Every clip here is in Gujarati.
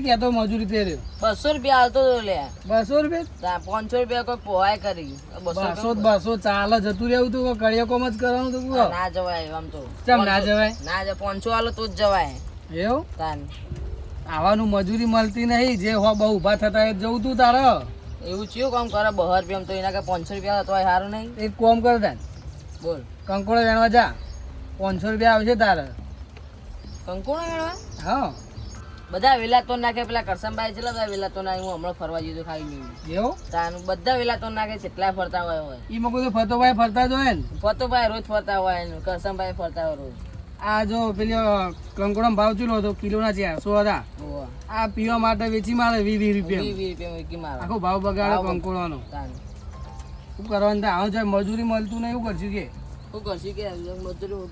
કેતો મજૂરી તે રહ્યો 200 રૂપિયા આવતો લે 200 રૂપિયા 500 રૂપિયા કોઈ પોહાય કરી 200 ચાલે જતું રહેવું તું કડિયા કોમ જ કરવાનું તું ના જવાય આમ તો ચમ ના જવાય ના જ 500 આલો તો જ જવાય એવું તાન આવાનું મજૂરી મળતી નહીં જે હો બહુ ઊભા થતા એ જવું તું તારે એવું ચિયું કામ કરે 200 રૂપિયા તો એના કે 500 રૂપિયા તો સારું નહીં એક કોમ કર તાન બોલ કંકોડો વેણવા જા 500 રૂપિયા આવશે તારે કંકોડો વેણવા હા બધા વેલા તો નાખે પેલા કરસનભાઈ છે બધા વેલા તો નાખે હું હમણાં ફરવા જઈતો ખાઈ ગયું એવું તાન બધા વેલા તો નાખે કેટલા ફરતા હોય ઈ મગો તો ફતોભાઈ ફરતા જ હોય ને ફતોભાઈ રોજ ફરતા હોય ને કરસનભાઈ ફરતા હોય રોજ આ જો પેલી કંકોડો ભાવ ચૂલો હતો કિલોના 400 હતા આ પીવા માટે વેચી મારે 20 રૂપિયા 20 રૂપિયા વેચી મારે આખો ભાવ બગાડો કંકોડોનો શું કરવાનું આવું જાય મજૂરી મળતું નહીં એવું કરશું કે શું કરશું કે મજૂરી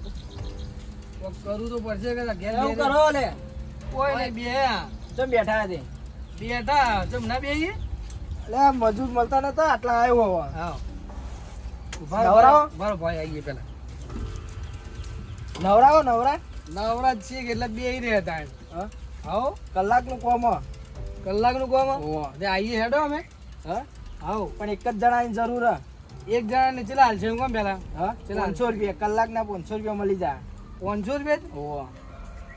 કરવું તો પડશે કે ઘેર એવું કરો લે કોઈ નહીં બે ચમ બેઠા છે બેઠા ચમ ના બેહીએ લે મજૂર મળતા નતા આટલા આવ્યો હવે હા નવરાવો? બરો ભાઈ આવીએ પેલા નવરાવો નવરા નવરાજ છીએ કે એટલે બેહી રહ્યા હતા હા આવો કલાકનું કોમ હ. કલાકનું કોમ તે આવીએ હેડો અમે હા આવો પણ એક જ જણાની જરૂર હ. એક જણા ને ચલા હાલશે કોમ પેલા હા ચલા. 500 રૂપિયા કલાકના 500 રૂપિયા મળી જાય 500 રૂપિયા ઓહો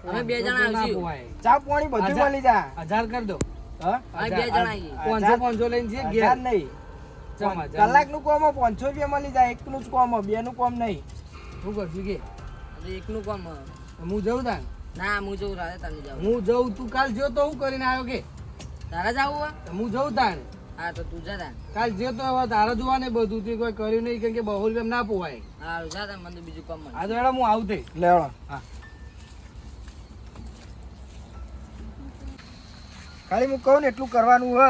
અમે બે જણા આવશું ચા પાણી બધું હજાર. મળી જાય 1000 કરી દો હા અમે બે જણા આવીએ 500 લઈને છીએ ઘેર હજાર નહીં ચમ હજાર. કલાકનું કોમ હ, 500 રૂપિયા મળી જાય એકનું જ કોમ હ, બેનું કોમ નહીં શું કરશું કે એકનું કામ હું જઉં તાન ના હું જવું રાધે તમે જાવ હું જઉં તું કાલ જો તો હું કરીને આવ્યો કે તારા જાવું હોય તો હું જઉં તાન હા તો તું જા તાન કાલ જે તો હવે તારે જોવા ને બધું તે કોઈ કર્યું નહીં કેમ કે 200 રૂપિયા ના પોવાય હા જા તાન મને તો બીજું કામ મળે આ તો હેડો હું આવું તે લેવડો હા ખાલી હું કહું ને એટલું કરવાનું હ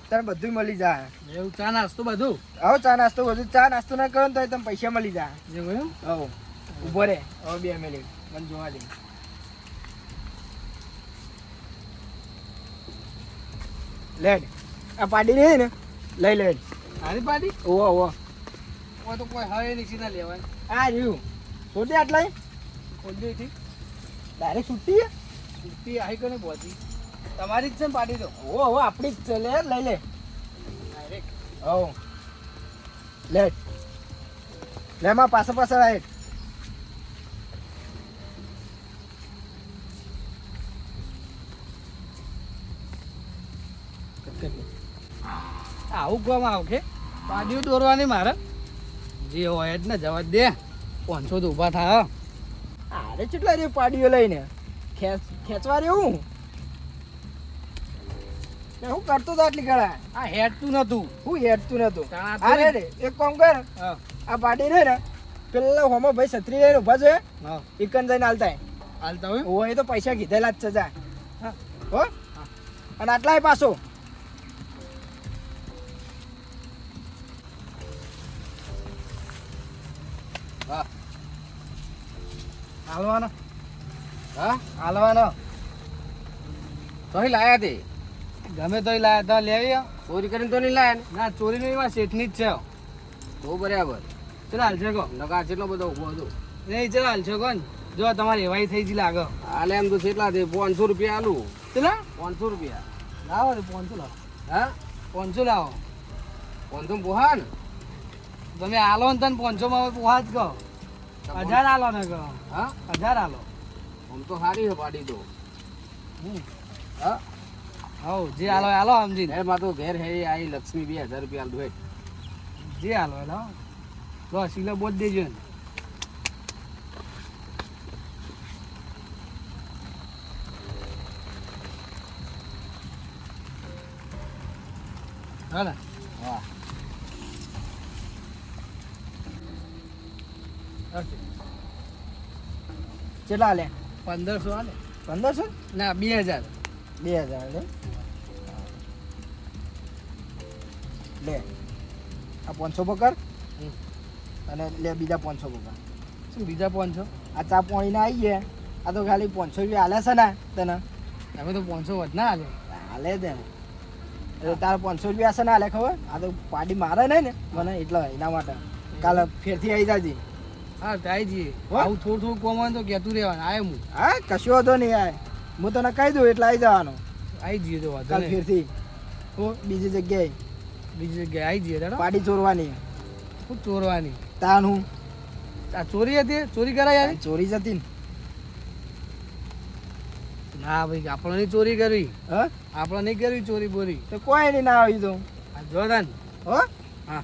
ત્યારે બધું મળી જાય એવું ચા નાસ્તો બધું આવો ચા નાસ્તો બધું ચા નાસ્તો ના કરો ને તો તમે પૈસા મળી જાય એવું એમ? આવો ઉભો રે હવે 2 મિનિટ મને જોવા દે લેડ આ પાડી રહી ને લઈ લેડ હારી પાડી ઓવો ઓવો કોઈ તો કોઈ હવે નહીં સીધા લેવાય આ રહ્યું છોટી આટલા ખોલી થી ડાયરેક્ટ છૂટી હે? છૂટી આવી કોને પહોંચી તમારી જ છે ને પાડી તો ઓવો ઓવો આપણી જ છે લે લઈ લે ડાયરેક્ટ હો લેડ લે માં પાછળ પાછળ આય આવું કોમ આવ કે પાડીઓ દોરવાની મારે જે હોય જ ને જવા જ દે 500 તો ઊભા થાય અરે કેટલા રે પાડીઓ લઈને ખેંચવા રહ્યું હું કરતો તો આટલી ગળા આ હેડતું નતું હું હેડતું નતું તાણા આ રે થોડી. રે એક કામ કર હા આ પાડી રે ને પેલા હોમો ભાઈ છત્રી લઈને ઉભા છે હા ઇકન જઈને હાલતા હાલતા હોય હોય એ તો પૈસા કીધેલા જ છે જા હા હો અને આટલાય પાછો હા હાલવાનો હા હાલવાનો તોય લાયા તે ગમે તોય લાયા તા લેવી ચોરી કરીને તો નહીં લાયા ના ચોરી નહીં માં શેઠની જ છે ને તો બરાબર ચલો હાલશે કો નકાર કેટલો બધો ઉભો હતો નહીં ચલો હાલશે કોણ જો તમારે એવાય થઈ જ લાગે હાલે એમ તો કેટલા દે 500 રૂપિયા આલું ચલો 500 રૂપિયા લાવો ને 500 લાવો હા 500 લાવો 500 પોહા ને તમે હાલો ને તને 500 માં પોહા જ કહો 1000 હાલો ને કહો હા 1000 હાલો આમ તો સારી છે પાડી તો હા હવ જે હાલો એ હાલો સમજીને એમાં તો ઘેર હે આઈ લક્ષ્મી 2000 રૂપિયા આલું હેઠ જે હાલો એ લાવો તો સિલે બોજ દેજો ને હા ને હા હશે. કેટલા લે 1500 હાલે 1500 ના 2000 2000 લે લે આ 500 પકડ હમ. અને લે બીજા 500 પકડ શું બીજા 500 આ ચા પાણી ના આવી ગયા આ તો ખાલી 500 રૂપિયા હાલે છે ને તને અમે તો 500 વધ ના હાલે હાલે દે એટલે તારે 500 રૂપિયા છે ને હાલે ખબર આ તો પાડી મારે નહીં ને મને એટલે એના માટે કાલે ફેરથી આવી જાજે હા થાય જઈએ હો? આવું થોડું થોડું કોમવાનું તો કહેતું રહેવાનું આય હું હા કશું વાંધો નહીં આય હું તને કહી દઉં એટલે આવી જવાનું આઈ જઈએ તો વાંધો કાલ નહીં. ફેરથી હું બીજી જગ્યાએ બીજી જગ્યાએ આઈ જઈએ દાડો. પાડી ચોરવાની શું ચોરવાની? તાન હું આ ચોરી હતી? ચોરી કરાય યાર? ચોરી જતી ને ના ભાઈ, આપણે નહીં ચોરી કરવી. હા આપણે નહીં કરવી ચોરી બોરી. તો કોઈ નહીં ના આવી તો આ જો તાન. હો હા